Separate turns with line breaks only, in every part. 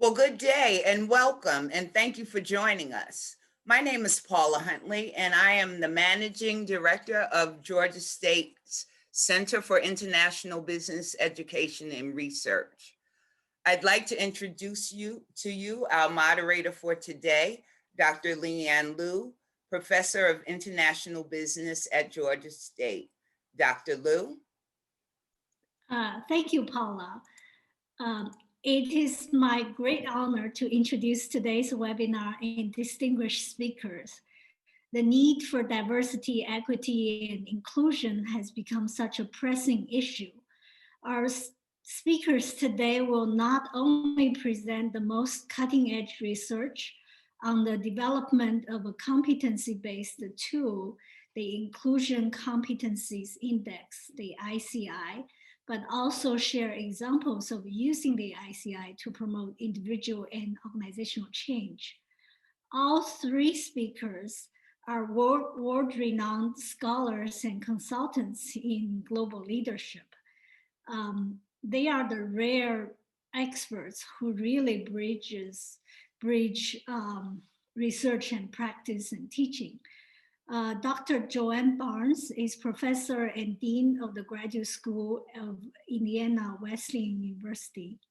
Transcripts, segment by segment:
Well, good day and welcome, and thank you for joining us. My name is Paula Huntley, and I am the Managing Director of Georgia State's Center for International Business Education and Research. I'd like to introduce our moderator for today, Dr. Leanne Liu, Professor of International Business at Georgia State. Dr. Liu?
Thank you, Paula. It is my great honor to introduce today's webinar and distinguished speakers. The need for diversity, equity, and inclusion has become such a pressing issue. Our speakers today will not only present the most cutting-edge research on the development of a competency-based tool, the Inclusion Competencies Index, the ICI, but also share examples of using the ICI to promote individual and organizational change. All three speakers are world-renowned scholars and consultants in global leadership. They are the rare experts who really bridge research and practice and teaching. Dr. Joanne Barnes is professor and dean of the Graduate School of Indiana Wesleyan University.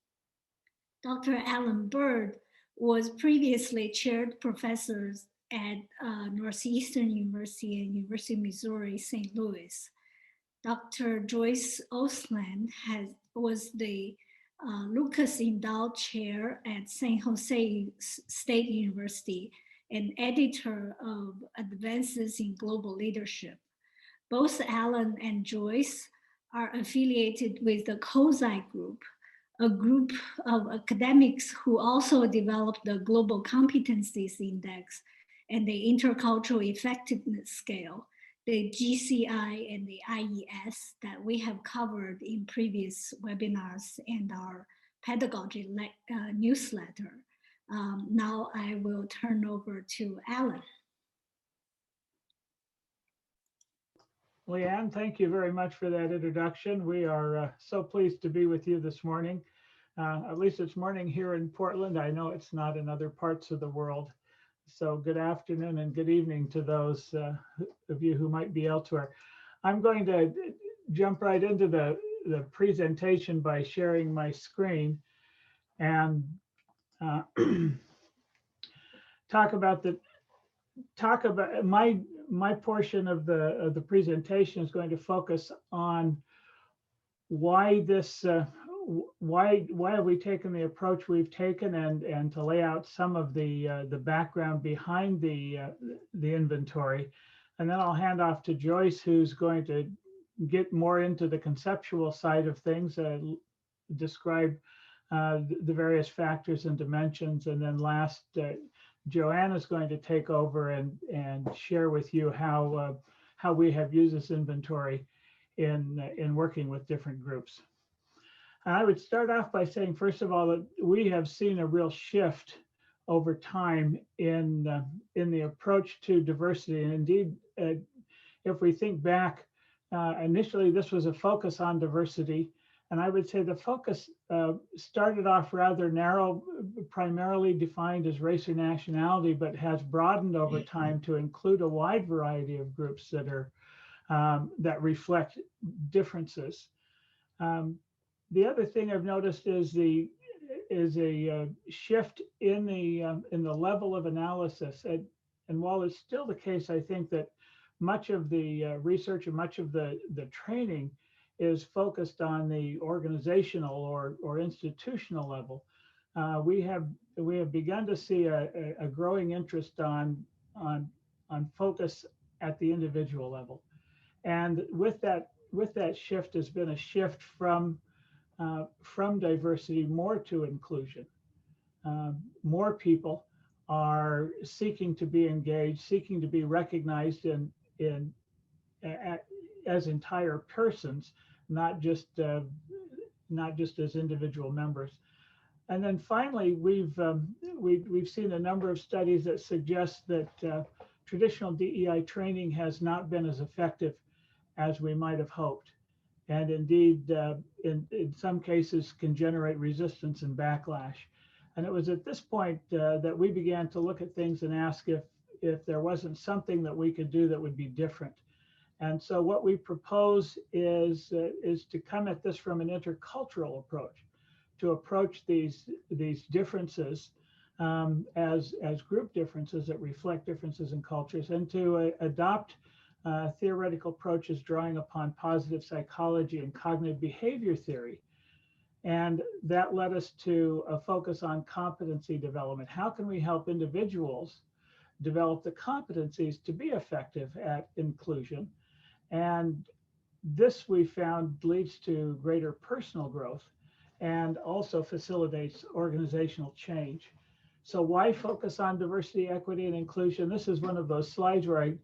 Dr. Alan Bird was previously chaired professors at Northeastern University and University of Missouri, St. Louis. Dr. Joyce Osland was the Lucas Endowed Chair at San Jose State University and editor of Advances in Global Leadership. Both Alan and Joyce are affiliated with the COSI group, a group of academics who also developed the Global Competencies Index and the Intercultural Effectiveness Scale, the GCI and the IES that we have covered in previous webinars and our pedagogy newsletter. Now I will turn over to Alan.
Leanne, thank you very much for that introduction. We are so pleased to be with you this morning. At least it's morning here in Portland. I know it's not in other parts of the world. So good afternoon and good evening to those of you who might be elsewhere. I'm going to jump right into the presentation by sharing my screen and talk about my portion of the presentation is going to focus on why have we taken the approach we've taken and to lay out some of the background behind the inventory. And then I'll hand off to Joyce, who's going to get more into the conceptual side of things, describe the various factors and dimensions. And then last, Joanne is going to take over and share with you how we have used this inventory in working with different groups. I would start off by saying, first of all, that we have seen a real shift over time in the approach to diversity. And indeed, if we think back, initially this was a focus on diversity. And I would say the focus started off rather narrow, primarily defined as race or nationality, but has broadened over time to include a wide variety of groups that are that reflect differences. The other thing I've noticed is a shift in the level of analysis. And while it's still the case, I think that much of the research and much of the training is focused on the organizational or institutional level. We have begun to see a growing interest on focus at the individual level, and with that shift has been a shift from diversity more to inclusion. More people are seeking to be engaged, seeking to be recognized as entire persons, not just as individual members. And then finally, we've seen a number of studies that suggest that traditional DEI training has not been as effective as we might have hoped, and indeed, in some cases, can generate resistance and backlash. And it was at this point that we began to look at things and ask if there wasn't something that we could do that would be different. And so what we propose is to come at this from an intercultural approach, to approach these differences as group differences that reflect differences in cultures, and to adopt theoretical approaches drawing upon positive psychology and cognitive behavior theory. And that led us to a focus on competency development. How can we help individuals develop the competencies to be effective at inclusion? And this, we found, leads to greater personal growth and also facilitates organizational change. So why focus on diversity, equity, and inclusion? This is one of those slides where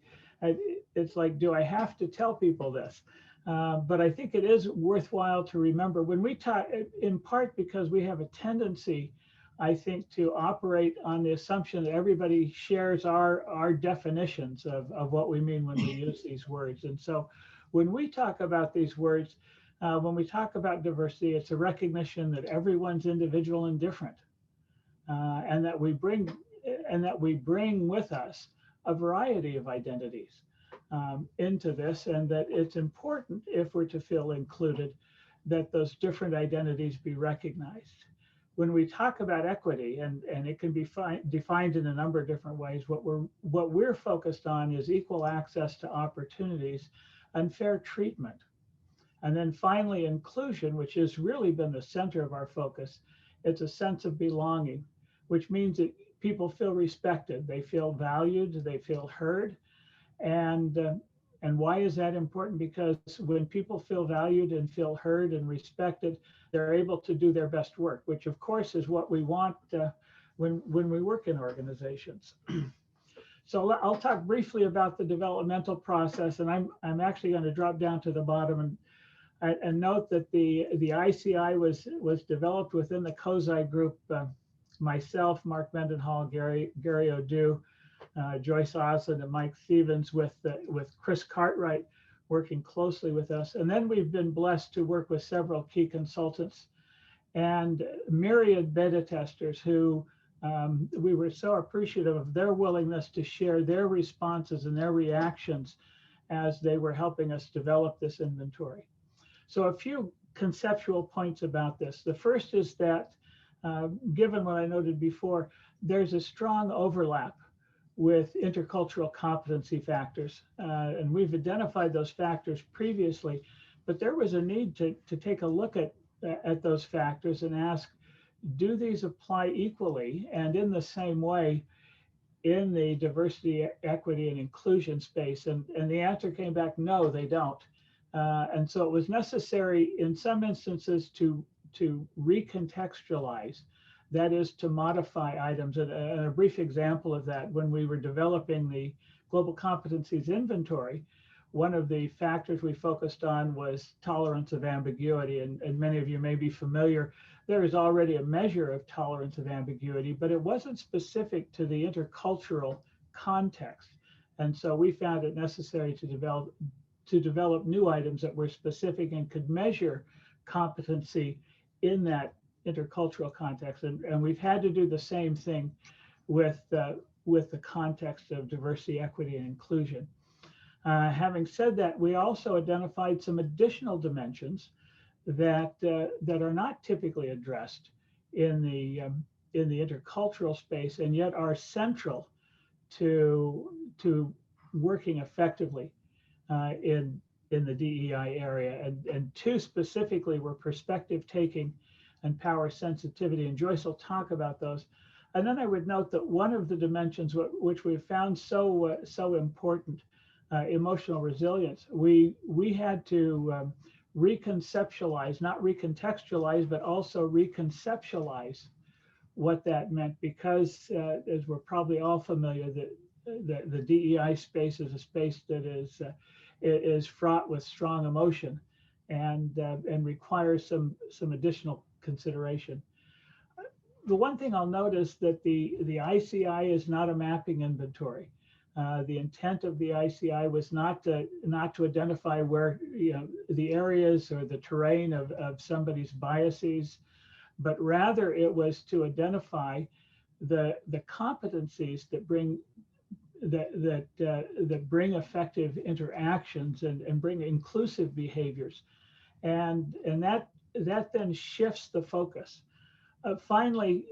it's like, do I have to tell people this? But I think it is worthwhile to remember when we talk, in part because we have a tendency, I think, to operate on the assumption that everybody shares our definitions of what we mean when we use these words. And so when we talk about these words, when we talk about diversity, it's a recognition that everyone's individual and different, and that we bring with us a variety of identities into this, and that it's important, if we're to feel included, that those different identities be recognized. When we talk about equity, and it can be defined in a number of different ways, what we're focused on is equal access to opportunities and fair treatment. And then finally, inclusion, which has really been the center of our focus. It's a sense of belonging, which means that people feel respected, they feel valued, they feel heard. And why is that important? Because when people feel valued and feel heard and respected, they're able to do their best work, which of course is what we want when we work in organizations. So I'll talk briefly about the developmental process, and I'm actually going to drop down to the bottom and note that the ICI was developed within the COSI group. Myself, Mark Mendenhall, Gary O'Dew, Joyce Osland, and Mike Stevens, with Chris Cartwright working closely with us. And then we've been blessed to work with several key consultants and myriad beta testers who we were so appreciative of their willingness to share their responses and their reactions as they were helping us develop this inventory. So a few conceptual points about this. The first is that, given what I noted before, there's a strong overlap with intercultural competency factors. And we've identified those factors previously, but there was a need to take a look at those factors and ask, do these apply equally and in the same way in the diversity, equity, and inclusion space? And the answer came back, no, they don't. And so it was necessary in some instances to recontextualize, that is, to modify items. And a brief example of that, when we were developing the Global Competencies Inventory, one of the factors we focused on was tolerance of ambiguity. And many of you may be familiar, there is already a measure of tolerance of ambiguity, but it wasn't specific to the intercultural context. And so we found it necessary to develop new items that were specific and could measure competency in that intercultural context. And we've had to do the same thing with the context of diversity, equity, and inclusion. Having said that, we also identified some additional dimensions that are not typically addressed in the intercultural space, and yet are central to working effectively in the DEI area. And two specifically were perspective taking and power sensitivity, and Joyce will talk about those. And then I would note that one of the dimensions which we've found so important, emotional resilience, we had to reconceptualize, not recontextualize, but also reconceptualize what that meant, because as we're probably all familiar, that the DEI space is a space that is fraught with strong emotion and requires some additional consideration. The one thing I'll note is that the ICI is not a mapping inventory. The intent of the ICI was not to identify where, the areas or the terrain of somebody's biases. but rather it was to identify the competencies that bring that bring effective interactions and bring inclusive behaviors, and that then shifts the focus. Finally,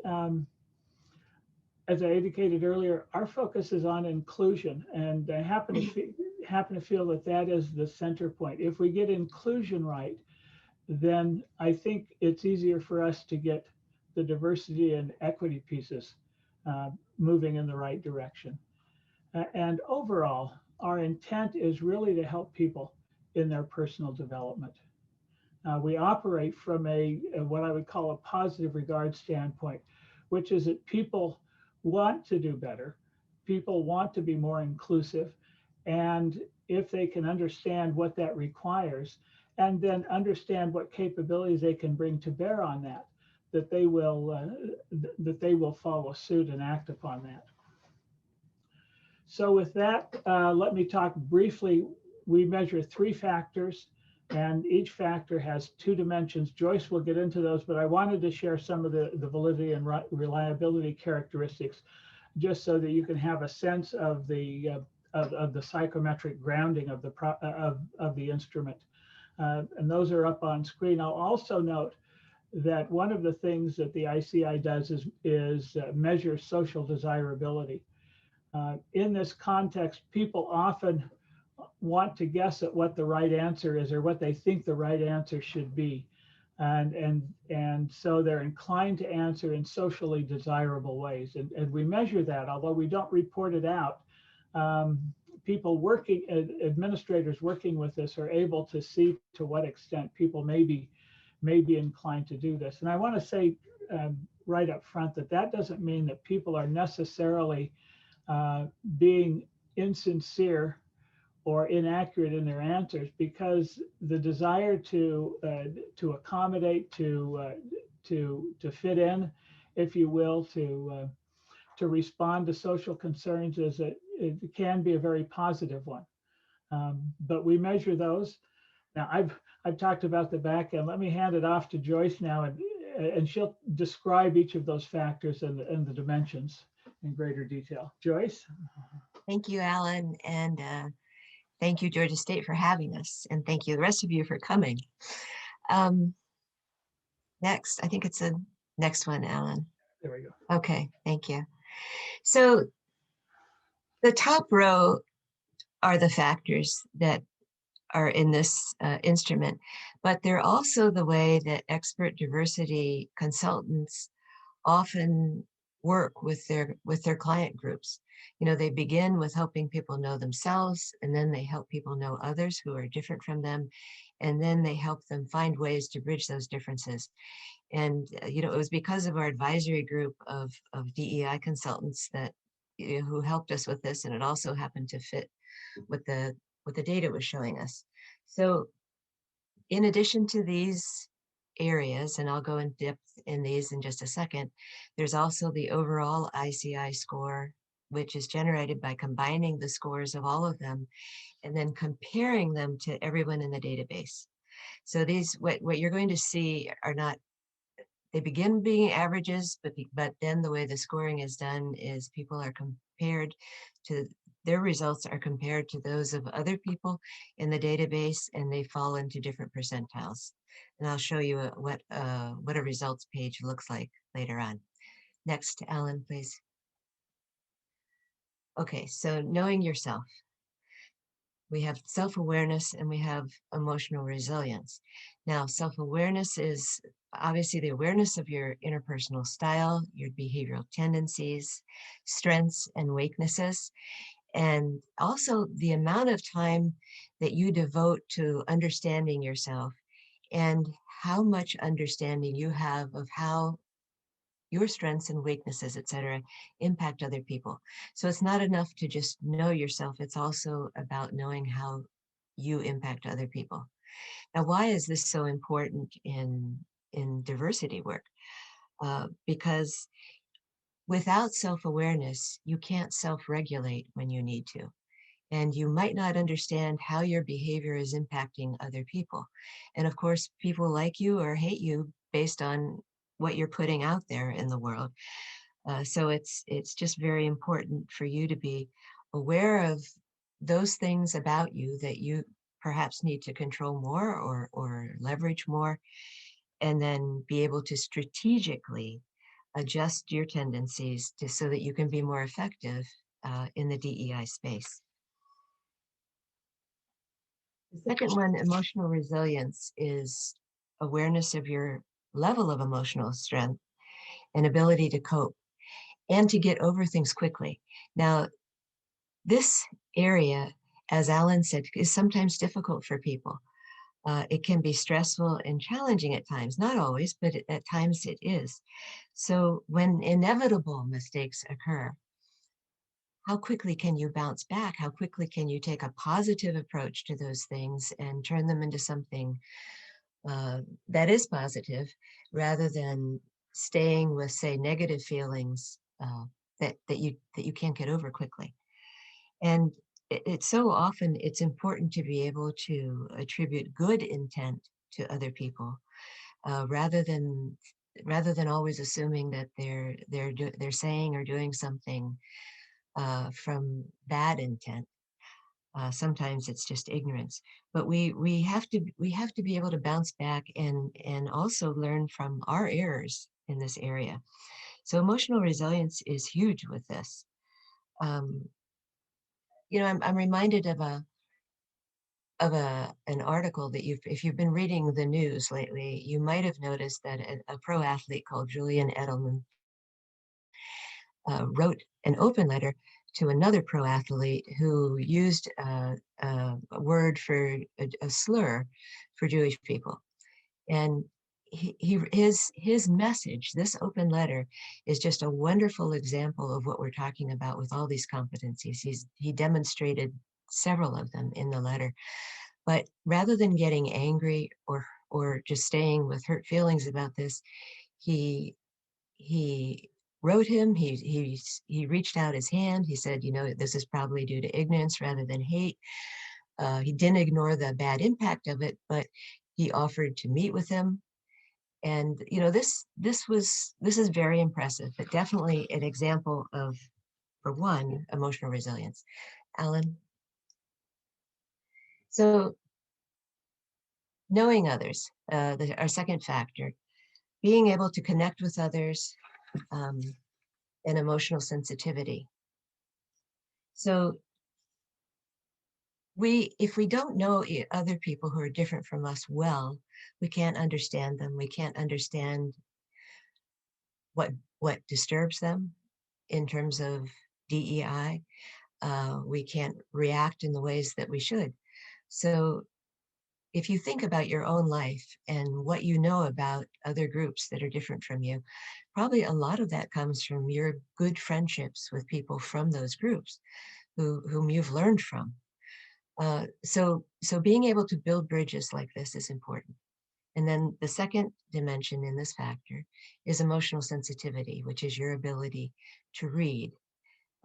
as I indicated earlier, our focus is on inclusion, and I happen to feel that that is the center point. If we get inclusion right, then I think it's easier for us to get the diversity and equity pieces moving in the right direction. And overall, our intent is really to help people in their personal development. We operate from a what I would call a positive regard standpoint, which is that people want to do better, people want to be more inclusive, and if they can understand what that requires, and then understand what capabilities they can bring to bear on that, that they will follow suit and act upon that. So with that, let me talk briefly. We measure 3 factors, and each factor has 2 dimensions. Joyce will get into those, but I wanted to share some of the validity and reliability characteristics, just so that you can have a sense of the psychometric grounding of the instrument. And those are up on screen. I'll also note that one of the things that the ICI does is measure social desirability. In this context, people often want to guess at what the right answer is or what they think the right answer should be. And so they're inclined to answer in socially desirable ways. And we measure that, although we don't report it out. Administrators working with this are able to see to what extent people may be inclined to do this. And I want to say right up front that doesn't mean that people are necessarily being insincere or inaccurate in their answers, because the desire to accommodate, to fit in, if you will, to respond to social concerns it can be a very positive one. But we measure those. Now I've talked about the back end. Let me hand it off to Joyce now, and she'll describe each of those factors and the dimensions in greater detail. Joyce?
Thank you, Alan, and thank you, Georgia State, for having us, and thank you, the rest of you, for coming. Next, I think it's the next one, Alan.
There we go.
Okay, thank you. So the top row are the factors that are in this instrument, but they're also the way that expert diversity consultants often work with their client groups. You know, they begin with helping people know themselves, and then they help people know others who are different from them, and then they help them find ways to bridge those differences. And you know, it was because of our advisory group of DEI consultants that who helped us with this, and it also happened to fit with the data was showing us. So in addition to these areas, and I'll go in depth in these in just a second, there's also the overall ICI score, which is generated by combining the scores of all of them and then comparing them to everyone in the database. So these, what you're going to see are not, they begin being averages, but then the way the scoring is done is people are compared to, their results are compared to those of other people in the database, and they fall into different percentiles. And I'll show you what a results page looks like later on. Next, Alan, please. Okay, so knowing yourself. We have self-awareness and we have emotional resilience. Now, self-awareness is obviously the awareness of your interpersonal style, your behavioral tendencies, strengths and weaknesses, and also the amount of time that you devote to understanding yourself and how much understanding you have of how your strengths and weaknesses, etc., impact other people. So it's not enough to just know yourself. It's also about knowing how you impact other people. Now, why is this so important in diversity work? Because without self-awareness, you can't self-regulate when you need to. And you might not understand how your behavior is impacting other people. And of course, people like you or hate you based on what you're putting out there in the world. So it's just very important for you to be aware of those things about you that you perhaps need to control more or leverage more, and then be able to strategically adjust your tendencies so that you can be more effective in the DEI space. The second one, emotional resilience, is awareness of your level of emotional strength and ability to cope and to get over things quickly. Now, this area, as Alan said, is sometimes difficult for people. It can be stressful and challenging at times, not always, but at times it is. So when inevitable mistakes occur, how quickly can you bounce back? How quickly can you take a positive approach to those things and turn them into something that is positive, rather than staying with, say, negative feelings that you can't get over quickly? And it's so often it's important to be able to attribute good intent to other people, rather than always assuming that they're saying or doing something from bad intent. Sometimes it's just ignorance, but we have to be able to bounce back and also learn from our errors in this area. So emotional resilience is huge with this. I'm reminded of an article that if you've been reading the news lately, you might have noticed that a pro athlete called Julian Edelman wrote an open letter to another pro athlete who used a word for a slur for Jewish people. And his message, this open letter, is just a wonderful example of what we're talking about with all these competencies. He demonstrated several of them in the letter. But rather than getting angry or just staying with hurt feelings about this, he wrote him, he reached out his hand. He said, this is probably due to ignorance rather than hate. He didn't ignore the bad impact of it, but he offered to meet with him. And this is very impressive, but definitely an example of, for one, emotional resilience. Alan? So knowing others, our second factor, being able to connect with others, and emotional sensitivity. So if we don't know other people who are different from us well, we can't understand them. We can't understand what disturbs them in terms of DEI. We can't react in the ways that we should. So if you think about your own life and what you know about other groups that are different from you, probably a lot of that comes from your good friendships with people from those groups whom you've learned from. So being able to build bridges like this is important. And then the second dimension in this factor is emotional sensitivity, which is your ability to read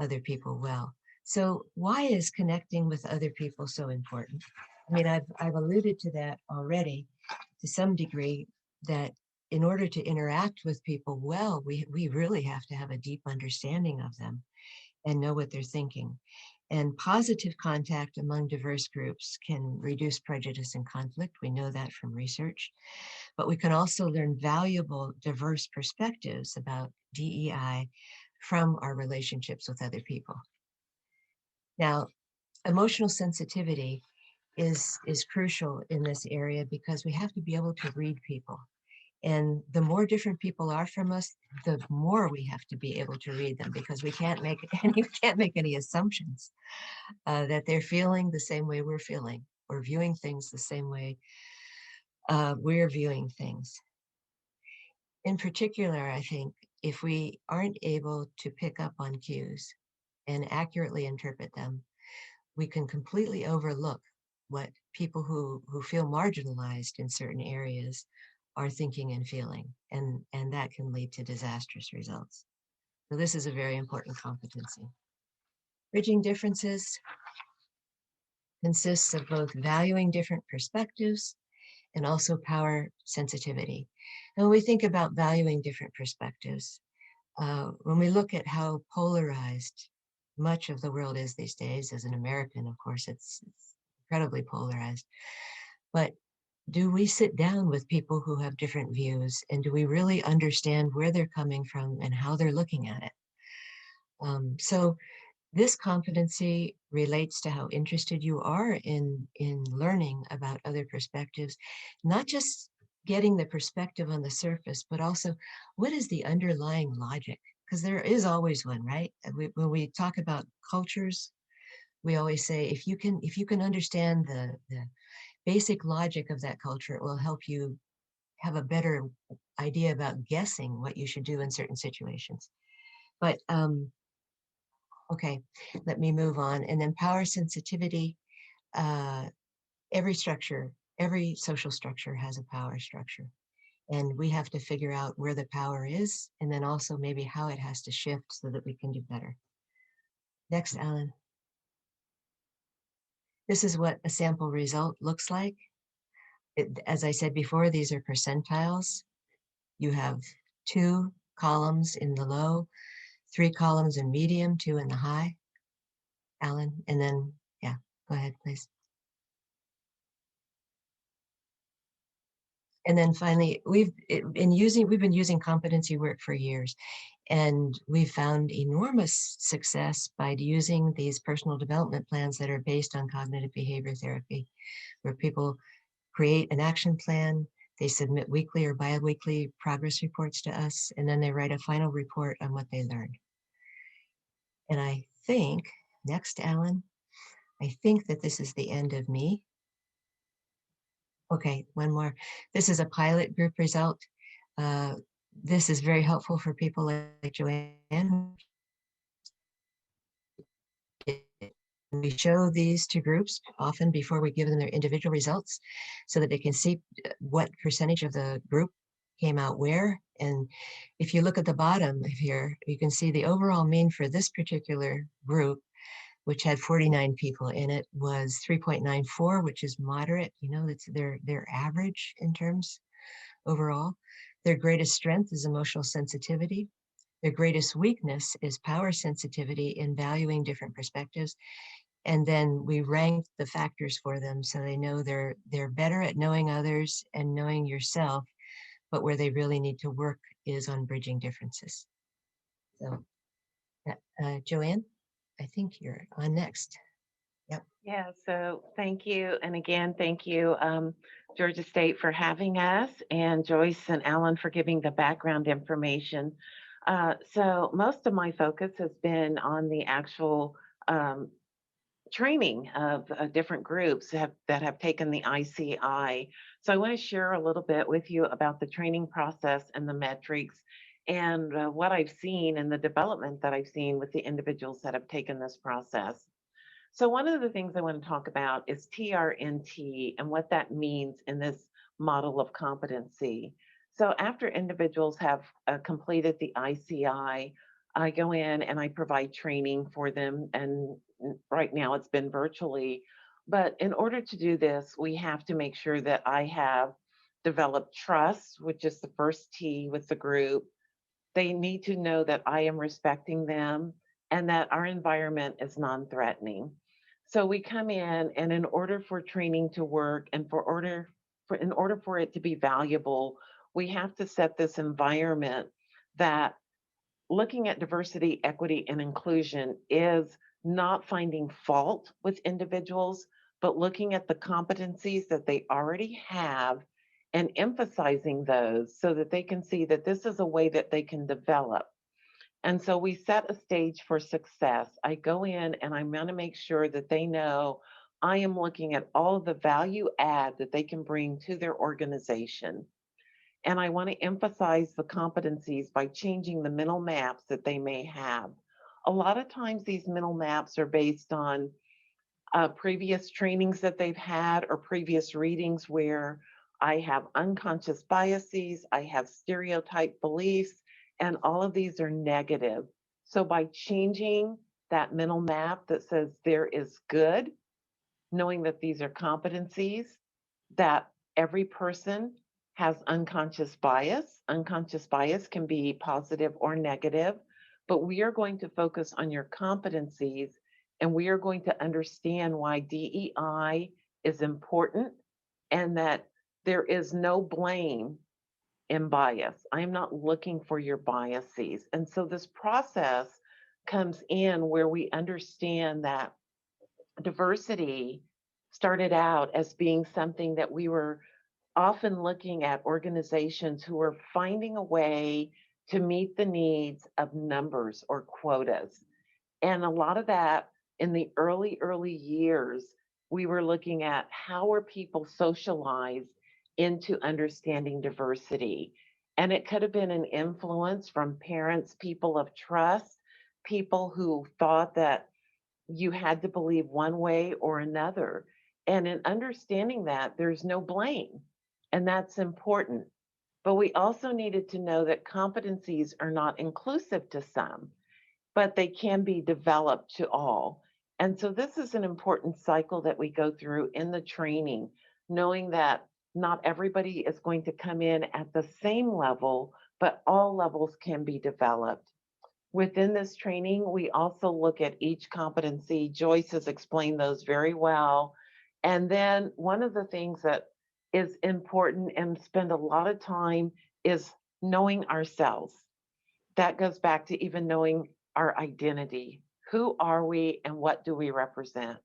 other people well. So why is connecting with other people so important? I mean, I've alluded to that already to some degree, that in order to interact with people well, we really have to have a deep understanding of them and know what they're thinking. And positive contact among diverse groups can reduce prejudice and conflict. We know that from research. But we can also learn valuable, diverse perspectives about DEI from our relationships with other people. Now, emotional sensitivity is crucial in this area because we have to be able to read people. And the more different people are from us, the more we have to be able to read them, because we can't make any assumptions that they're feeling the same way we're feeling, or viewing things the same way we're viewing things. In particular, I think if we aren't able to pick up on cues and accurately interpret them, we can completely overlook what people who feel marginalized in certain areas are thinking and feeling, and that can lead to disastrous results. So this is a very important competency. Bridging differences consists of both valuing different perspectives and also power sensitivity. And when we think about valuing different perspectives, when we look at how polarized much of the world is these days, as an American, of course, it's incredibly polarized. But do we sit down with people who have different views, and do we really understand where they're coming from and how they're looking at it? So this competency relates to how interested you are in learning about other perspectives, not just getting the perspective on the surface, but also what is the underlying logic? Because there is always one, right? And when we talk about cultures, we always say if you can understand the basic logic of that culture, it will help you have a better idea about guessing what you should do in certain situations. But okay, let me move on. And then power sensitivity, uh, every structure, every social structure has a power structure. And we have to figure out where the power is, and then also maybe how it has to shift so that we can do better. Next, Alan. This is what a sample result looks like. As I said before, these are percentiles. You have 2 columns in the low, 3 columns in medium, 2 in the high. Alan, and then, yeah, go ahead, please. And then finally, we've been using competency work for years, and we've found enormous success by using these personal development plans that are based on cognitive behavior therapy, where people create an action plan, they submit weekly or bi-weekly progress reports to us, and then they write a final report on what they learned. And I think, next, Alan, I think that this is the end of me. Okay, one more. This is a pilot group result. This is very helpful for people like Joanne. We show these to groups often before we give them their individual results so that they can see what percentage of the group came out where. And if you look at the bottom of here, you can see the overall mean for this particular group, which had 49 people in it, was 3.94, which is moderate. You know, that's their average in terms overall. Their greatest strength is emotional sensitivity. Their greatest weakness is power sensitivity in valuing different perspectives. And then we rank the factors for them so they know they're better at knowing others and knowing yourself, but where they really need to work is on bridging differences. So, Joanne, I think you're on next. Yep.
Yeah, so thank you. And again, thank you, Georgia State, for having us, and Joyce and Alan for giving the background information. So most of my focus has been on the actual training of different groups that have taken the ICI. So I want to share a little bit with you about the training process and the metrics and what I've seen and the development that I've seen with the individuals that have taken this process. So one of the things I want to talk about is TRNT and what that means in this model of competency. So after individuals have completed the ICI, I go in and I provide training for them. And right now it's been virtually. But in order to do this, we have to make sure that I have developed trust, which is the first T with the group. They need to know that I am respecting them and that our environment is non-threatening. So we come in, and in order for training to work and in order for it to be valuable, we have to set this environment that looking at diversity, equity, and inclusion is not finding fault with individuals, but looking at the competencies that they already have and emphasizing those so that they can see that this is a way that they can develop. And so we set a stage for success. I go in and I'm going to make sure that they know I am looking at all of the value add that they can bring to their organization. And I want to emphasize the competencies by changing the mental maps that they may have. A lot of times these mental maps are based on previous trainings that they've had or previous readings where I have unconscious biases, I have stereotype beliefs, and all of these are negative. So by changing that mental map that says there is good, knowing that these are competencies, that every person has unconscious bias. Unconscious bias can be positive or negative, but we are going to focus on your competencies, and we are going to understand why DEI is important and that there is no blame in bias. I am not looking for your biases. And so this process comes in where we understand that diversity started out as being something that we were often looking at organizations who are finding a way to meet the needs of numbers or quotas. And a lot of that in the early years, we were looking at how are people socialized into understanding diversity. And it could have been an influence from parents, people of trust, people who thought that you had to believe one way or another. And in understanding that, there's no blame. And that's important. But we also needed to know that competencies are not inclusive to some, but they can be developed to all. And so this is an important cycle that we go through in the training, knowing that not everybody is going to come in at the same level, but all levels can be developed. Within this training, we also look at each competency. Joyce has explained those very well. And then one of the things that is important and spend a lot of time is knowing ourselves. That goes back to even knowing our identity. Who are we and what do we represent?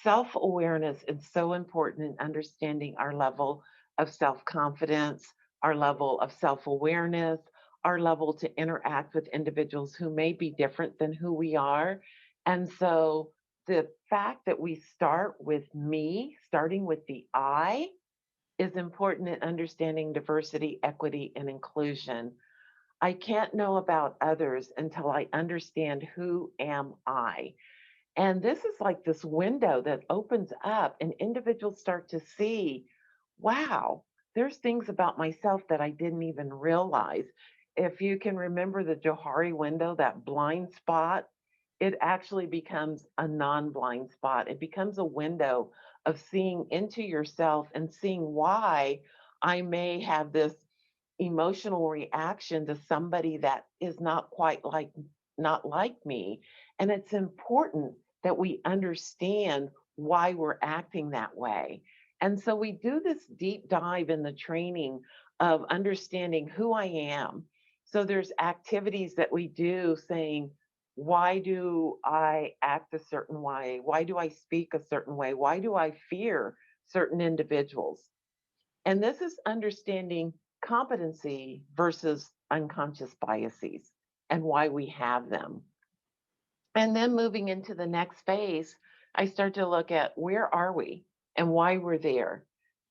Self-awareness is so important in understanding our level of self-confidence, our level of self-awareness, our level to interact with individuals who may be different than who we are. And so the fact that we start with me, starting with the I, is important in understanding diversity, equity, and inclusion. I can't know about others until I understand who am I. And this is like this window that opens up and individuals start to see, wow, there's things about myself that I didn't even realize. If you can remember the Johari window, that blind spot, it actually becomes a non-blind spot. It becomes a window of seeing into yourself and seeing why I may have this emotional reaction to somebody that is not quite like not like me. And it's important that we understand why we're acting that way. And so we do this deep dive in the training of understanding who I am. So there's activities that we do saying, why do I act a certain way? Why do I speak a certain way? Why do I fear certain individuals? And this is understanding competency versus unconscious biases and why we have them. And then moving into the next phase, I start to look at where are we and why we're there.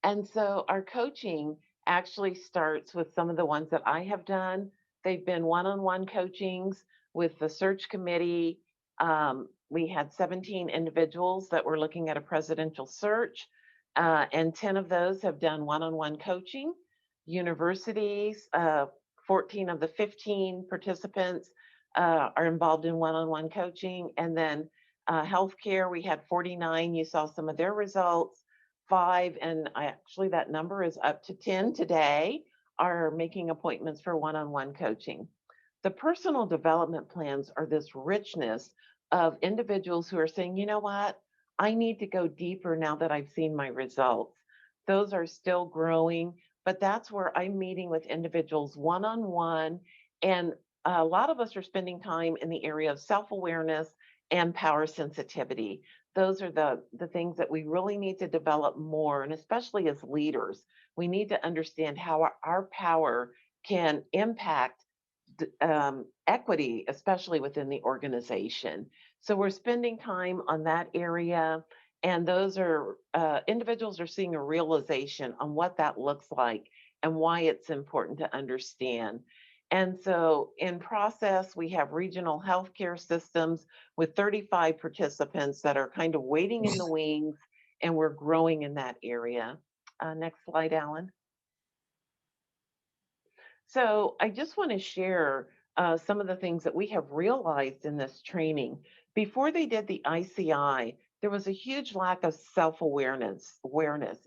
And so our coaching actually starts with some of the ones that I have done. They've been one-on-one coachings with the search committee. We had 17 individuals that were looking at a presidential search, and 10 of those have done one-on-one coaching. Universities, 14 of the 15 participants are involved in one-on-one coaching. And then healthcare, we had 49. You saw some of their results. 5, and actually that number is up to 10 today, are making appointments for one-on-one coaching. The personal development plans are this richness of individuals who are saying, you know what, I need to go deeper now that I've seen my results. Those are still growing, but that's where I'm meeting with individuals one-on-one. And a lot of us are spending time in the area of self-awareness and power sensitivity. Those are the things that we really need to develop more, and especially as leaders, we need to understand how our power can impact equity, especially within the organization. So we're spending time on that area, and those are individuals are seeing a realization on what that looks like and why it's important to understand. And so in process, we have regional healthcare systems with 35 participants that are kind of waiting in the wings, and we're growing in that area. Next slide, Alan. So I just want to share some of the things that we have realized in this training. Before they did the ICI, there was a huge lack of self-awareness.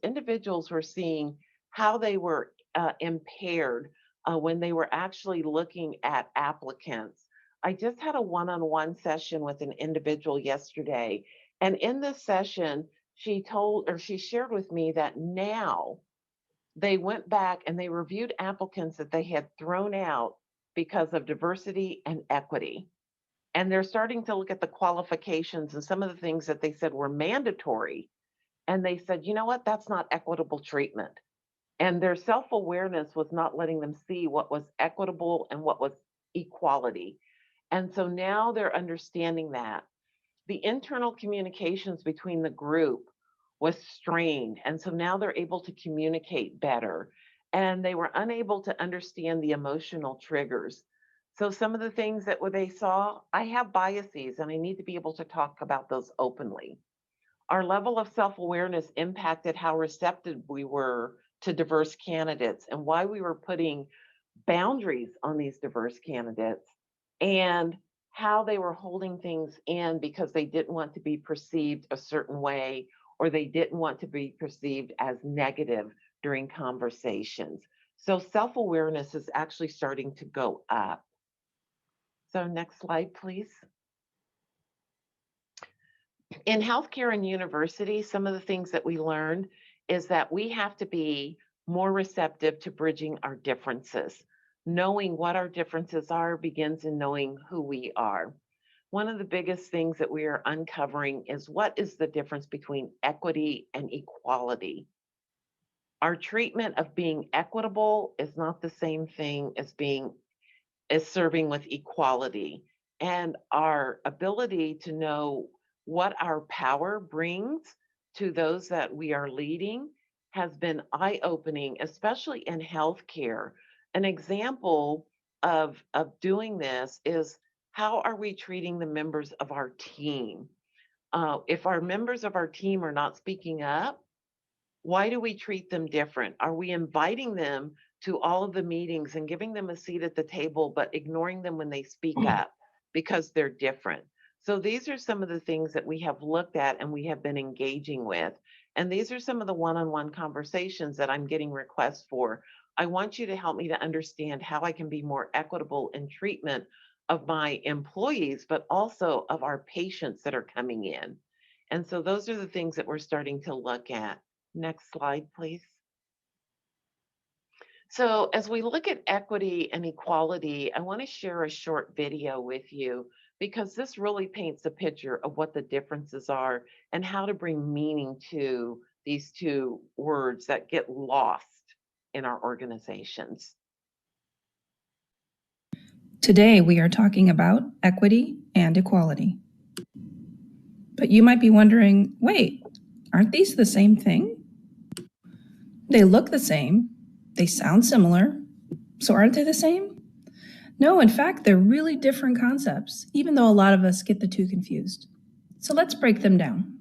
Individuals were seeing how they were impaired when they were actually looking at applicants. I just had a one-on-one session with an individual yesterday, and in this session, she shared with me that now they went back and they reviewed applicants that they had thrown out because of diversity and equity. And they're starting to look at the qualifications and some of the things that they said were mandatory. And they said, you know what, that's not equitable treatment. And their self-awareness was not letting them see what was equitable and what was equality. And so now they're understanding that. The internal communications between the group was strained. And so now they're able to communicate better. And they were unable to understand the emotional triggers. So some of the things that they saw, I have biases and I need to be able to talk about those openly. Our level of self-awareness impacted how receptive we were to diverse candidates and why we were putting boundaries on these diverse candidates, and how they were holding things in because they didn't want to be perceived a certain way, or they didn't want to be perceived as negative during conversations. So self-awareness is actually starting to go up. So next slide, please. In healthcare and university, some of the things that we learned is that we have to be more receptive to bridging our differences. Knowing what our differences are begins in knowing who we are. One of the biggest things that we are uncovering is what is the difference between equity and equality. Our treatment of being equitable is not the same thing as serving with equality. And our ability to know what our power brings to those that we are leading has been eye-opening, especially in healthcare. An example of doing this is, how are we treating the members of our team? If our members of our team are not speaking up, why do we treat them different? Are we inviting them to all of the meetings and giving them a seat at the table, but ignoring them when they speak up because they're different? So these are some of the things that we have looked at and we have been engaging with. And these are some of the one-on-one conversations that I'm getting requests for. I want you to help me to understand how I can be more equitable in treatment of my employees, but also of our patients that are coming in. And so those are the things that we're starting to look at. Next slide, please. So as we look at equity and equality, I want to share a short video with you because this really paints a picture of what the differences are and how to bring meaning to these two words that get lost in our organizations.
Today, we are talking about equity and equality. But you might be wondering, wait, aren't these the same thing? They look the same, they sound similar, so aren't they the same? No, in fact, they're really different concepts, even though a lot of us get the two confused. So let's break them down.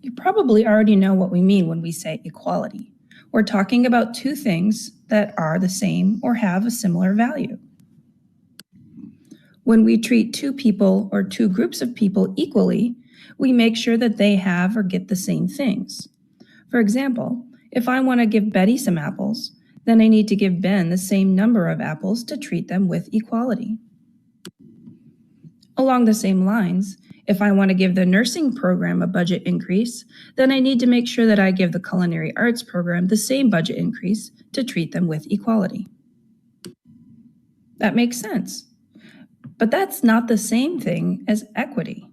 You probably already know what we mean when we say equality. We're talking about two things that are the same or have a similar value. When we treat two people or two groups of people equally, we make sure that they have or get the same things. For example, if I want to give Betty some apples, then I need to give Ben the same number of apples to treat them with equality. Along the same lines, if I want to give the nursing program a budget increase, then I need to make sure that I give the culinary arts program the same budget increase to treat them with equality. That makes sense. But that's not the same thing as equity.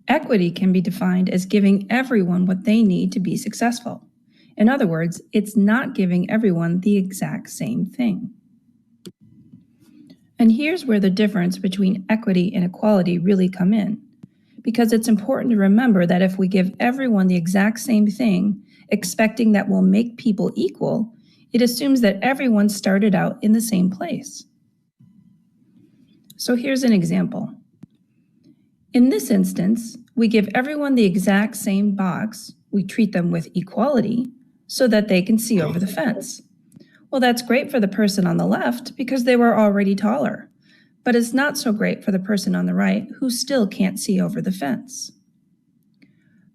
Equity can be defined as giving everyone what they need to be successful. In other words, it's not giving everyone the exact same thing. And here's where the difference between equity and equality really come in, because it's important to remember that if we give everyone the exact same thing, expecting that we'll make people equal, it assumes that everyone started out in the same place. So here's an example. In this instance, we give everyone the exact same box, we treat them with equality, so that they can see over the fence. Well, that's great for the person on the left because they were already taller, but it's not so great for the person on the right who still can't see over the fence.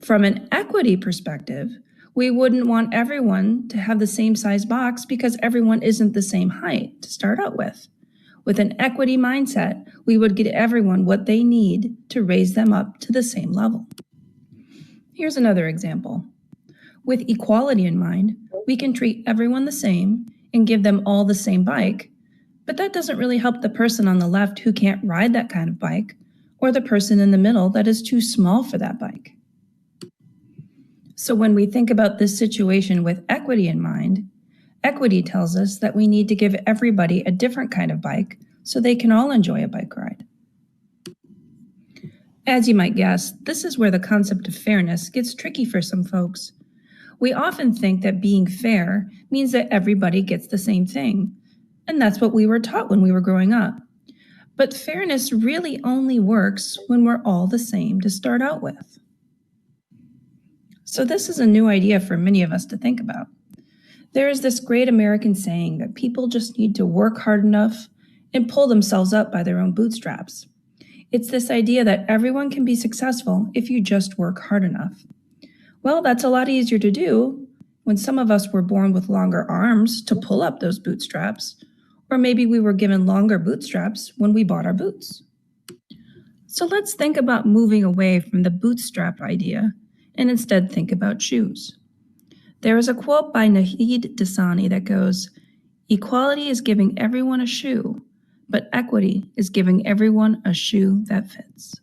From an equity perspective, We wouldn't want everyone to have the same size box because everyone isn't the same height to start out with. With an equity mindset, we would get everyone what they need to raise them up to the same level. Here's another example. With equality in mind, we can treat everyone the same and give them all the same bike, but that doesn't really help the person on the left who can't ride that kind of bike, or the person in the middle that is too small for that bike. So when we think about this situation with equity in mind, equity tells us that we need to give everybody a different kind of bike so they can all enjoy a bike ride. As you might guess, this is where the concept of fairness gets tricky for some folks. We often think that being fair means that everybody gets the same thing, and that's what we were taught when we were growing up. But fairness really only works when we're all the same to start out with. So this is a new idea for many of us to think about. There is this great American saying that people just need to work hard enough and pull themselves up by their own bootstraps. It's this idea that everyone can be successful if you just work hard enough. Well, that's a lot easier to do when some of us were born with longer arms to pull up those bootstraps, or maybe we were given longer bootstraps when we bought our boots. So let's think about moving away from the bootstrap idea and instead think about shoes. There is a quote by Nahid Dasani that goes, "Equality is giving everyone a shoe, but equity is giving everyone a shoe that fits."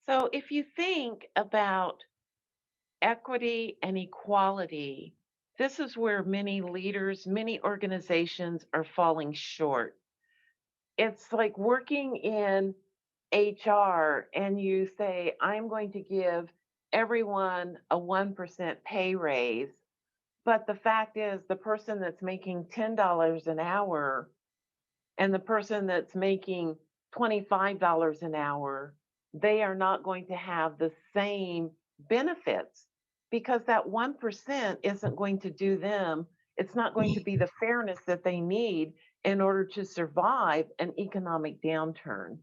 So if you think about equity and equality, this is where many leaders, many organizations are falling short. It's like working in HR and you say, I'm going to give everyone a 1% pay raise. But the fact is, the person that's making $10 an hour and the person that's making $25 an hour, they are not going to have the same benefits because that 1% isn't going to do them, it's not going to be the fairness that they need in order to survive an economic downturn.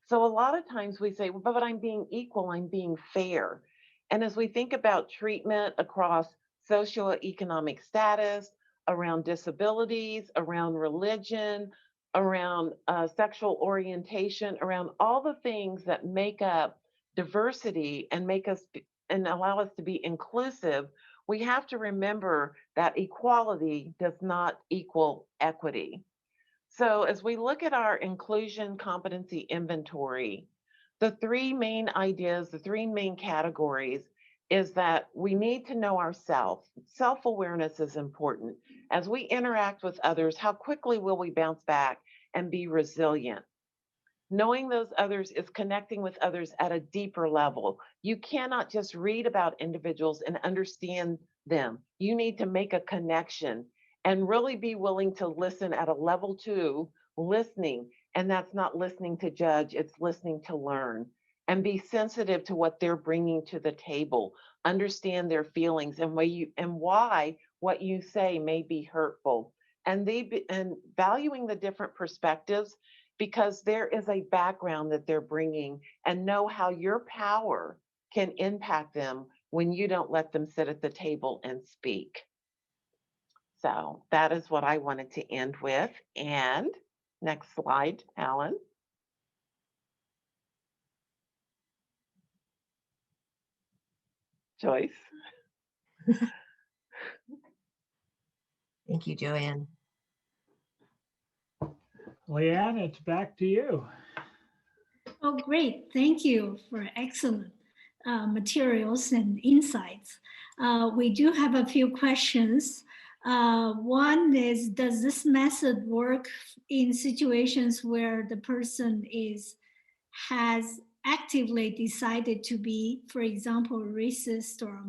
So a lot of times we say, well, but I'm being equal, I'm being fair. And as we think about treatment across socioeconomic status, around disabilities, around religion, around sexual orientation, around all the things that make up diversity and make us and allow us to be inclusive, we have to remember that equality does not equal equity. So as we look at our inclusion competency inventory, the three main ideas, the three main categories is that we need to know ourselves. Self-awareness is important. As we interact with others, how quickly will we bounce back and be resilient? Knowing those others is connecting with others at a deeper level. You cannot just read about individuals and understand them. You need to make a connection and really be willing to listen at a level 2, listening. And that's not listening to judge, it's listening to learn. And be sensitive to what they're bringing to the table. Understand their feelings and why what you say may be hurtful. And valuing the different perspectives, because there is a background that they're bringing, and know how your power can impact them when you don't let them sit at the table and speak. So that is what I wanted to end with. And next slide, Alan. Joyce.
Thank you, Joanne.
Leanne, it's back to you.
Oh, great. Thank you for excellent materials and insights. We do have a few questions. One is, does this method work in situations where the person has actively decided to be, for example, racist or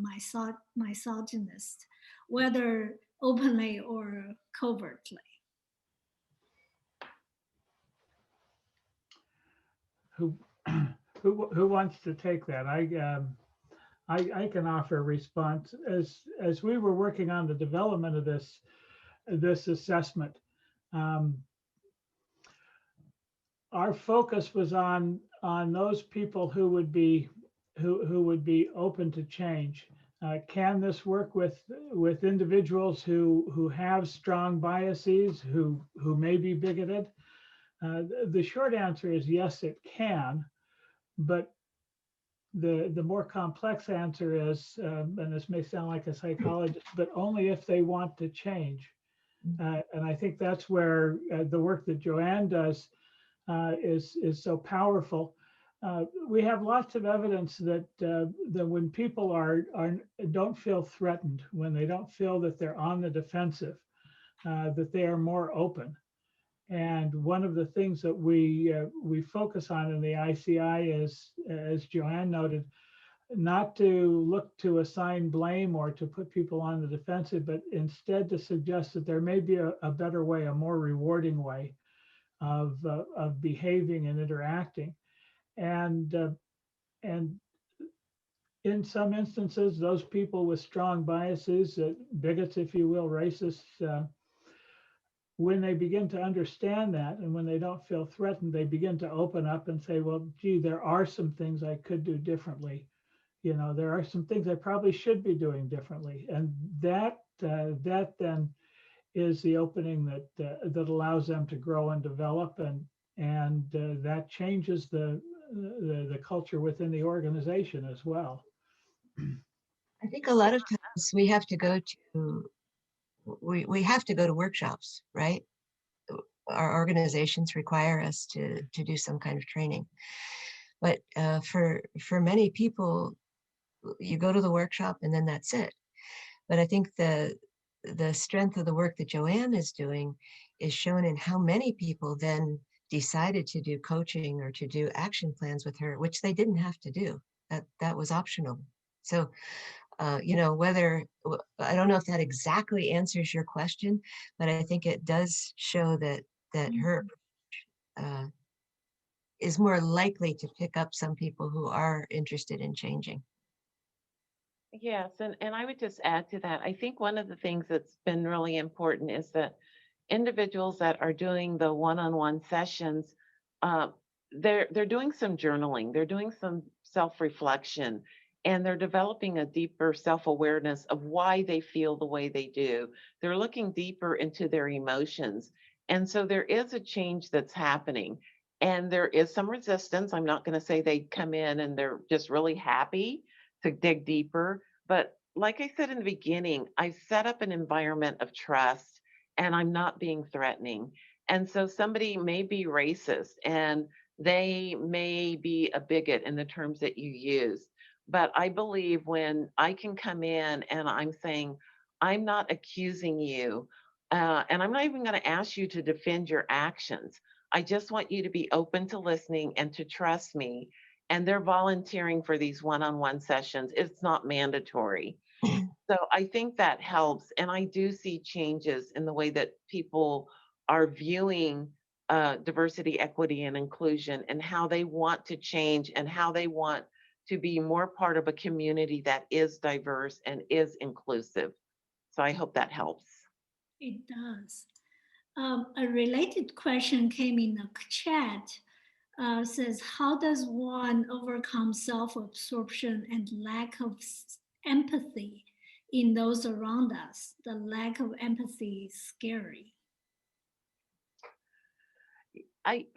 misogynist, whether openly or covertly?
Who wants to take that? I can offer a response. As we were working on the development of this assessment, Um, our focus was on those people who would be open to change. Can this work with individuals who have strong biases, who may be bigoted? The short answer is yes, it can, but the more complex answer is, and this may sound like a psychologist, but only if they want to change. And I think that's where the work that Joanne does is so powerful. We have lots of evidence that that when people don't feel threatened, when they don't feel that they're on the defensive, that they are more open. And one of the things that we focus on in the ICI is, as Joanne noted, not to look to assign blame or to put people on the defensive, but instead to suggest that there may be a better way, a more rewarding way of behaving and interacting. And in some instances, those people with strong biases, bigots, if you will, racists, when they begin to understand that and when they don't feel threatened, they begin to open up and say, well, gee, there are some things I could do differently. You know, there are some things I probably should be doing differently. And that then is the opening that allows them to grow and develop, and that changes the culture within the organization as well.
I think a lot of times we have to go to workshops, right? Our organizations require us to do some kind of training. But for many people, you go to the workshop and then that's it. But I think the strength of the work that Joanne is doing is shown in how many people then decided to do coaching or to do action plans with her, which they didn't have to do. That was optional. So, you know, I don't know if that exactly answers your question, but I think it does show that her is more likely to pick up some people who are interested in changing.
Yes, and I would just add to that. I think one of the things that's been really important is that individuals that are doing the one-on-one sessions, uh, they're doing some journaling, they're doing some self-reflection, and they're developing a deeper self-awareness of why they feel the way they do. They're looking deeper into their emotions. And so there is a change that's happening. And there is some resistance. I'm not going to say they come in and they're just really happy to dig deeper. But like I said in the beginning, I set up an environment of trust and I'm not being threatening. And so somebody may be racist and they may be a bigot in the terms that you use. But I believe when I can come in and I'm saying, I'm not accusing you, and I'm not even going to ask you to defend your actions. I just want you to be open to listening and to trust me. And they're volunteering for these one-on-one sessions. It's not mandatory. So I think that helps. And I do see changes in the way that people are viewing diversity, equity, and inclusion and how they want to change and how they want to be more part of a community that is diverse and is inclusive. So I hope that helps.
It does. A related question came in the chat. Says, how does one overcome self-absorption and lack of empathy in those around us? The lack of empathy is scary.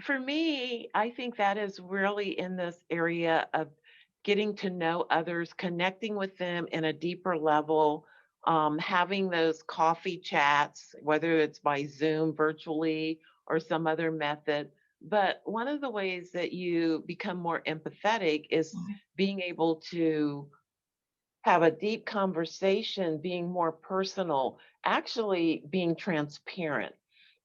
For me, I think that is really in this area of getting to know others, connecting with them in a deeper level, having those coffee chats, whether it's by Zoom virtually or some other method. But one of the ways that you become more empathetic is being able to have a deep conversation, being more personal, actually being transparent.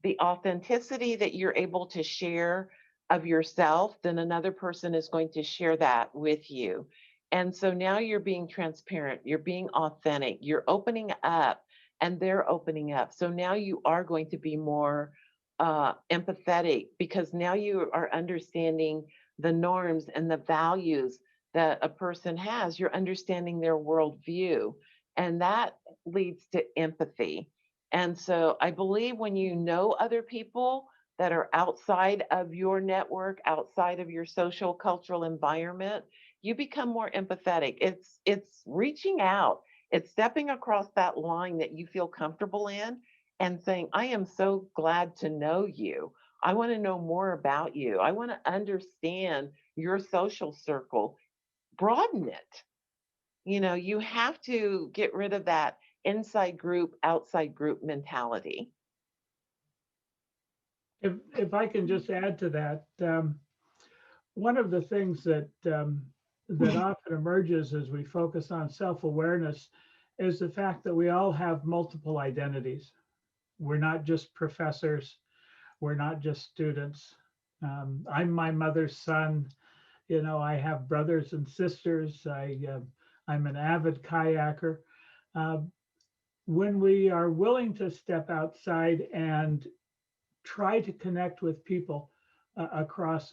The authenticity that you're able to share of yourself, then another person is going to share that with you. And so now you're being transparent, you're being authentic, you're opening up, and they're opening up. So now you are going to be more empathetic because now you are understanding the norms and the values that a person has. You're understanding their worldview, and that leads to empathy. And so I believe when you know other people that are outside of your network, outside of your social cultural environment, you become more empathetic. It's reaching out. It's stepping across that line that you feel comfortable in and saying, I am so glad to know you. I want to know more about you. I want to understand your social circle. Broaden it. You know, you have to get rid of that inside group, outside group mentality.
If I can just add to that, one of the things that often emerges as we focus on self-awareness is the fact that we all have multiple identities. We're not just professors. We're not just students. I'm my mother's son. You know, I have brothers and sisters. I'm an avid kayaker. Uh, when we are willing to step outside and try to connect with people across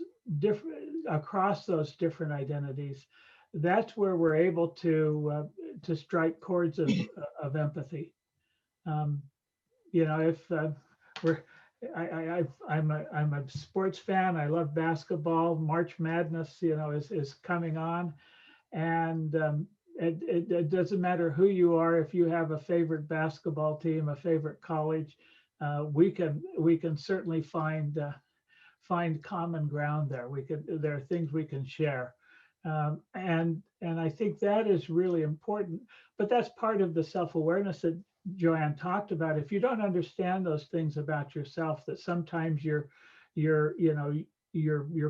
those different identities, that's where we're able to strike chords of empathy. You know, if we're I'm a sports fan. I love basketball. March Madness, you know, is coming on, and it doesn't matter who you are. If you have a favorite basketball team, a favorite college, we can certainly find common ground there. There are things we can share, and I think that is really important. But that's part of the self-awareness that Joanne talked about. If you don't understand those things about yourself, that sometimes your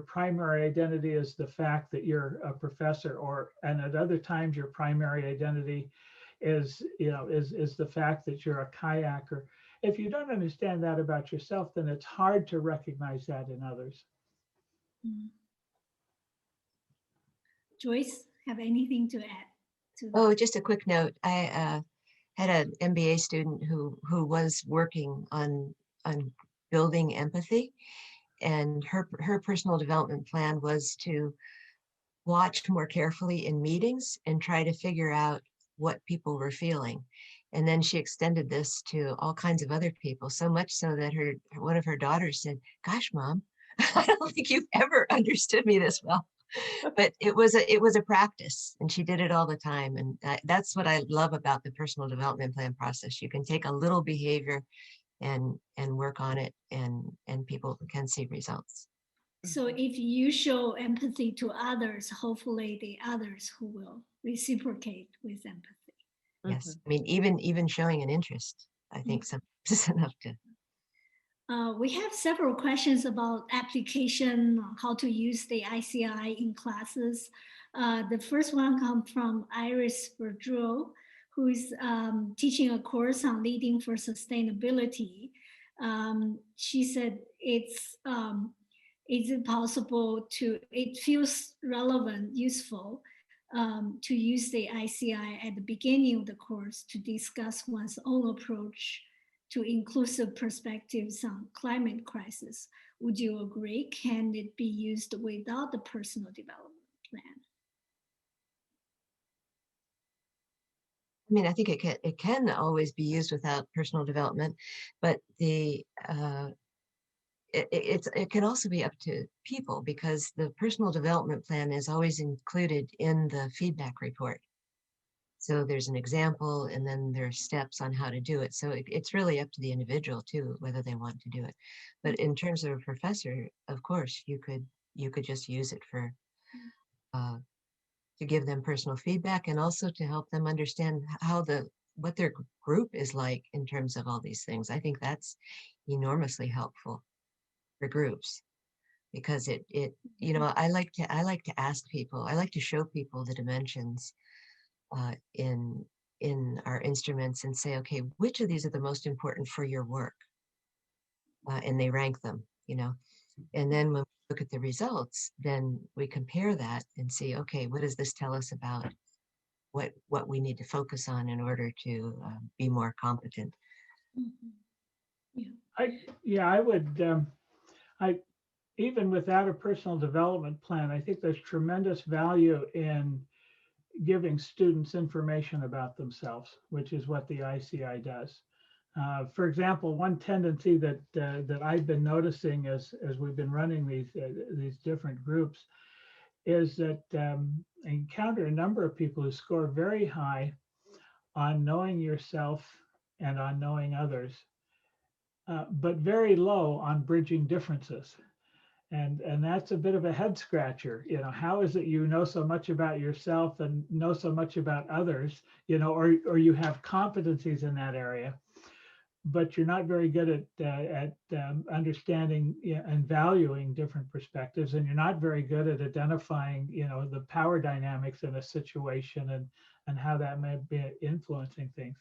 primary identity is the fact that you're a professor, and at other times your primary identity is the fact that you're a kayaker. If you don't understand that about yourself, then it's hard to recognize that in others.
Joyce, have anything to add to that?
Oh, just a quick note. I had an MBA student who was working on building empathy, and her personal development plan was to watch more carefully in meetings and try to figure out what people were feeling. And then she extended this to all kinds of other people, so much so that one of her daughters said, "Gosh, Mom, I don't think you've ever understood me this well." But it was a practice, and she did it all the time. And that's what I love about the personal development plan process. You can take a little behavior and work on it, and people can see results.
So if you show empathy to others, hopefully the others who will reciprocate with empathy.
Yes, I mean, even showing an interest, I think sometimes is enough to.
We have several questions about application, how to use the ICI in classes. The first one comes from Iris Verdreau, who is teaching a course on leading for sustainability. She said is it possible it feels relevant, useful to use the ICI at the beginning of the course to discuss one's own approach to inclusive perspectives on climate crisis. Would you agree? Can it be used without the personal development plan?
I mean, I think it can always be used without personal development, but it can also be up to people, because the personal development plan is always included in the feedback report. So there's an example, and then there's steps on how to do it. So it's really up to the individual too, whether they want to do it. But in terms of a professor, of course, you could just use it for to give them personal feedback, and also to help them understand what their group is like in terms of all these things. I think that's enormously helpful for groups, because I like to ask people, I like to show people the dimensions in our instruments and say, okay, which of these are the most important for your work? And they rank them, and then when we look at the results, then we compare that and see, okay, what does this tell us about what we need to focus on in order to be more competent?
I would, even without a personal development plan, I think there's tremendous value in giving students information about themselves, which is what the ICI does. For example, one tendency that I've been noticing as we've been running these different groups is that I encounter a number of people who score very high on knowing yourself and on knowing others, but very low on bridging differences. And that's a bit of a head scratcher. You know, how is it you know so much about yourself and know so much about others, you know, or you have competencies in that area, but you're not very good at understanding and valuing different perspectives, and you're not very good at identifying, you know, the power dynamics in a situation and how that may be influencing things.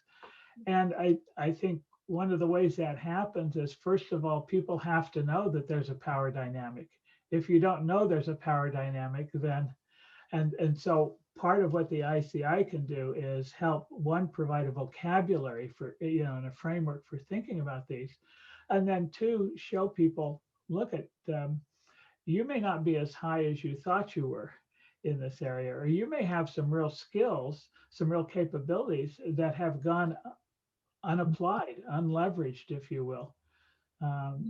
And I think one of the ways that happens is, first of all, people have to know that there's a power dynamic. If you don't know there's a power dynamic, then and so part of what the ICI can do is help, one, provide a vocabulary for, you know, and a framework for thinking about these, and then two, show people, look at you may not be as high as you thought you were in this area, or you may have some real skills, some real capabilities that have gone unapplied, unleveraged, if you will.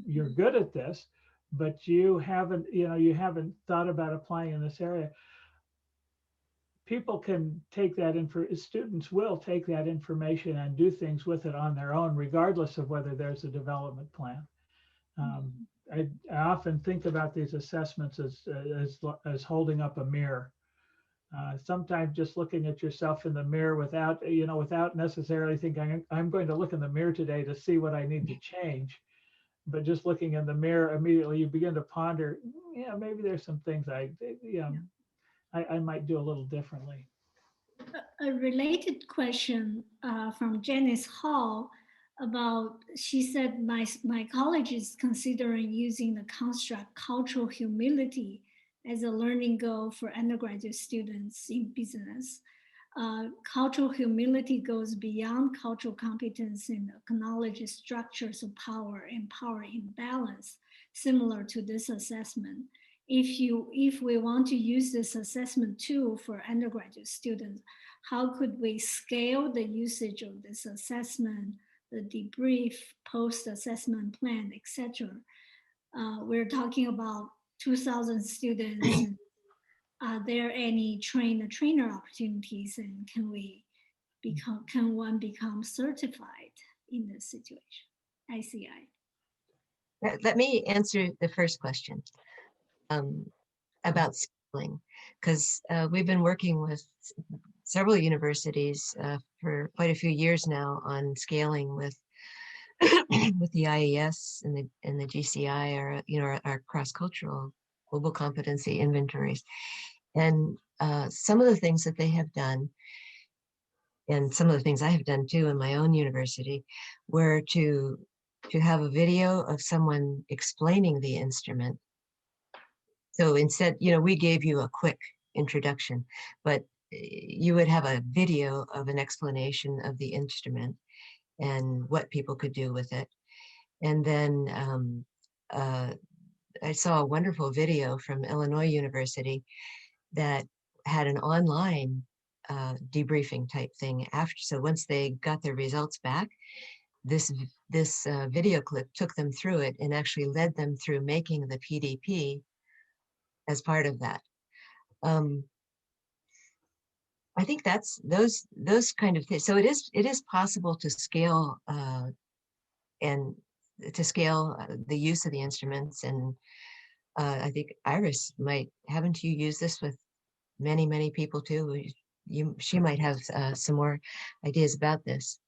You're good at this, but you haven't, you know, you haven't thought about applying in this area. People can take that students will take that information and do things with it on their own, regardless of whether there's a development plan. I often think about these assessments as holding up a mirror. Sometimes just looking at yourself in the mirror without, you know, without necessarily thinking, I'm going to look in the mirror today to see what I need to change. But just looking in the mirror, immediately you begin to ponder, yeah, maybe there's some things I might do a little differently.
A related question from Janice Hall about, she said, my college is considering using the construct cultural humility as a learning goal for undergraduate students in business. Cultural humility goes beyond cultural competence and acknowledges structures of power and power imbalance, similar to this assessment. If we want to use this assessment tool for undergraduate students, how could we scale the usage of this assessment, the debrief, post-assessment plan, etc.? We're talking about 2,000 students. Are there any trainer opportunities, and can one become certified in this situation? ICI.
Let me answer the first question about scaling, because we've been working with several universities for quite a few years now on scaling with with the IES and the GCI, or our cross-cultural global competency inventories. And some of the things that they have done, and some of the things I have done too in my own university, were to have a video of someone explaining the instrument. So instead, we gave you a quick introduction, but you would have a video of an explanation of the instrument and what people could do with it. And then I saw a wonderful video from Illinois University that had an online debriefing type thing after. So once they got their results back, this video clip took them through it and actually led them through making the PDP as part of that. I think that's those kind of things. So it is possible to scale and to scale the use of the instruments. And I think Iris haven't you used this with many people too? She might have some more ideas about this.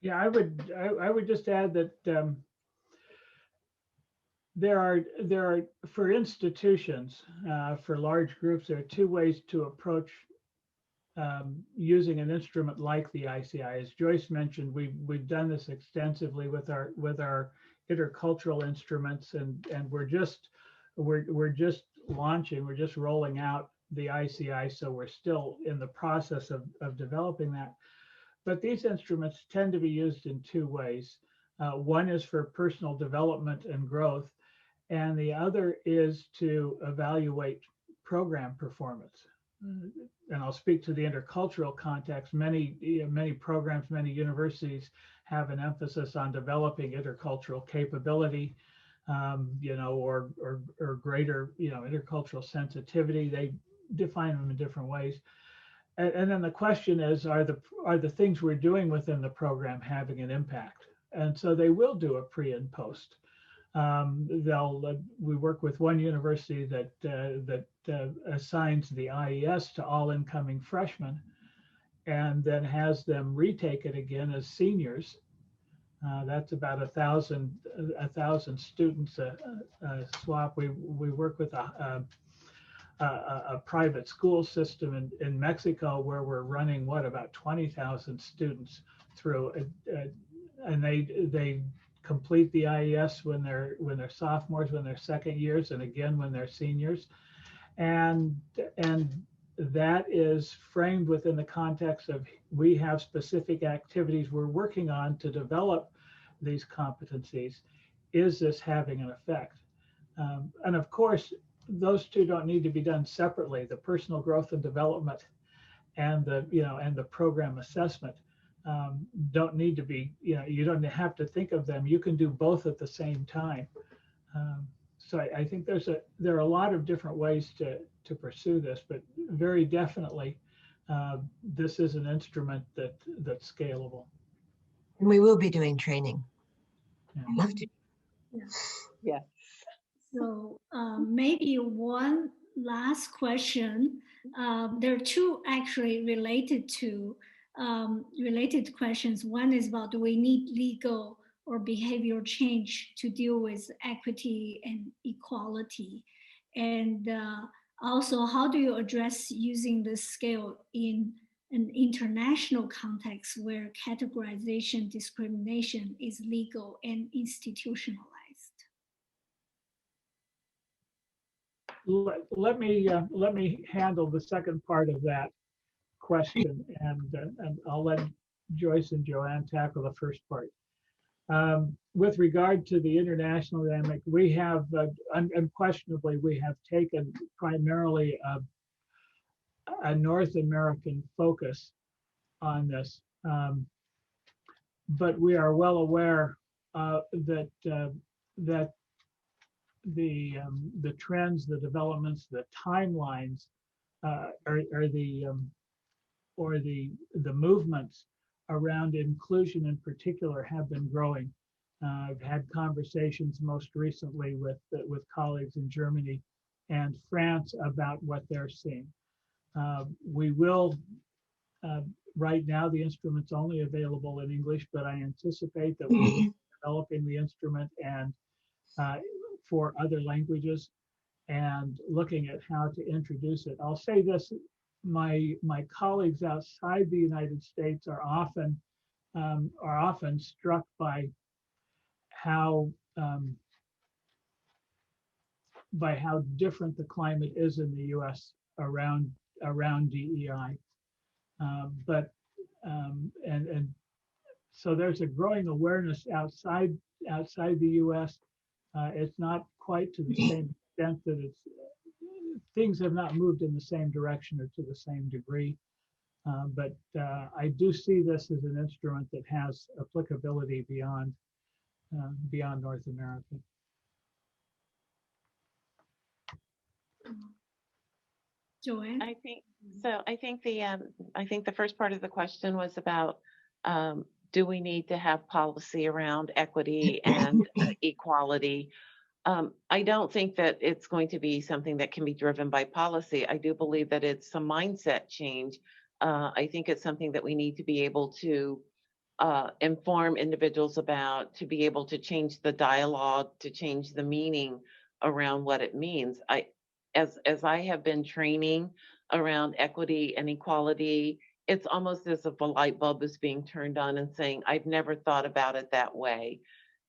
Yeah, I would just add that there are for institutions, for large groups, there are two ways to approach using an instrument like the ICI. As Joyce mentioned, we've done this extensively with our intercultural instruments, and we're just launching, we're just rolling out the ICI, so we're still in the process of developing that. But these instruments tend to be used in two ways. One is for personal development and growth, and the other is to evaluate program performance. and I'll speak to the intercultural context. Many programs, many universities have an emphasis on developing intercultural capability, or greater, intercultural sensitivity. They define them in different ways. And then the question is, are the things we're doing within the program having an impact? And so they will do a pre and post. We work with one university that assigns the IES to all incoming freshmen, and then has them retake it again as seniors. That's about 1,000 students swap. We work with a private school system in Mexico where we're running about 20,000 students through, and they complete the IES when they're sophomores, when they're second years, and again when they're seniors, and that is framed within the context of, we have specific activities we're working on to develop these competencies. Is this having an effect? And of course, those two don't need to be done separately. The personal growth and development and the program assessment don't need to be, you don't have to think of them. You can do both at the same time. So I think there are a lot of different ways to pursue this, but very definitely this is an instrument that's scalable.
And we will be doing training.
Yeah.
I'd love to.
Yeah.
So maybe one last question. There are two actually related questions. One is about, do we need legal or behavioral change to deal with equity and equality? And also, how do you address using this scale in an international context where categorization discrimination is legal and institutionalized?
Let me handle the second part of that question, and I'll let Joyce and Joanne tackle the first part. With regard to the international dynamic, we have unquestionably we have taken primarily a North American focus on this, but we are well aware that the trends, the developments, the timelines, or the movements around inclusion in particular have been growing. I've had conversations most recently with colleagues in Germany and France about what they're seeing. We will, right now the instrument's only available in English, but I anticipate that we'll be developing the instrument and for other languages and looking at how to introduce it. I'll say this, my colleagues outside the United States are often struck by how different the climate is in the U.S. around DEI, and so there's a growing awareness outside the U.S. It's not quite to the same extent that things have not moved in the same direction or to the same degree. But I do see this as an instrument that has applicability beyond North America.
Joanne?
I think so. I think the first part of the question was about, do we need to have policy around equity and equality? I don't think that it's going to be something that can be driven by policy. I do believe that it's a mindset change. I think it's something that we need to be able to inform individuals about, to be able to change the dialogue, to change the meaning around what it means. As I have been training around equity and equality, it's almost as if a light bulb is being turned on and saying, I've never thought about it that way.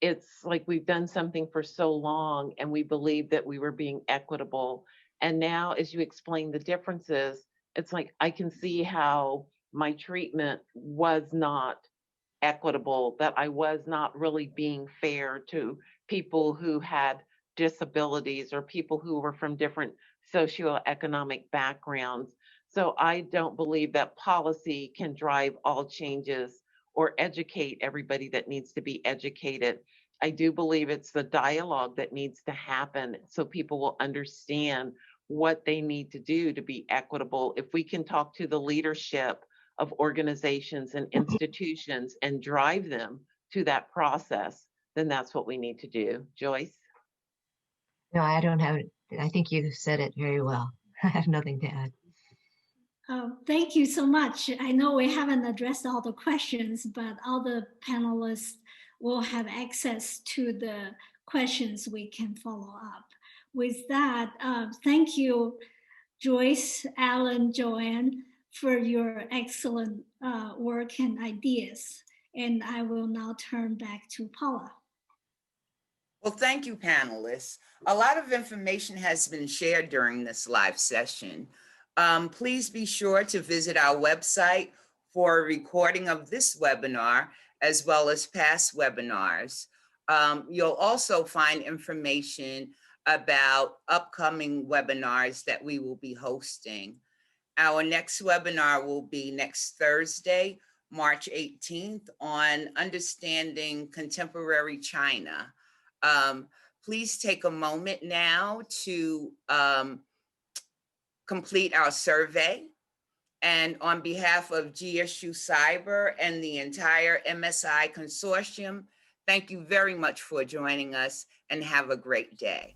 It's like we've done something for so long and we believe that we were being equitable. And now, as you explain the differences, it's like I can see how my treatment was not equitable, that I was not really being fair to people who had disabilities or people who were from different socioeconomic backgrounds. So I don't believe that policy can drive all changes or educate everybody that needs to be educated. I do believe it's the dialogue that needs to happen so people will understand what they need to do to be equitable. If we can talk to the leadership of organizations and institutions and drive them to that process, then that's what we need to do. Joyce?
No, I don't have it. I think you said it very well. I have nothing to add.
Thank you so much. I know we haven't addressed all the questions, but all the panelists will have access to the questions we can follow up. With that, thank you, Joyce, Alan, Joanne, for your excellent work and ideas. And I will now turn back to Paula.
Well, thank you, panelists. A lot of information has been shared during this live session. Please be sure to visit our website for a recording of this webinar, as well as past webinars. You'll also find information about upcoming webinars that we will be hosting. Our next webinar will be next Thursday, March 18th, on understanding contemporary China. Please take a moment now to complete our survey. And on behalf of GSU-CIBER and the entire MSI consortium, thank you very much for joining us and have a great day.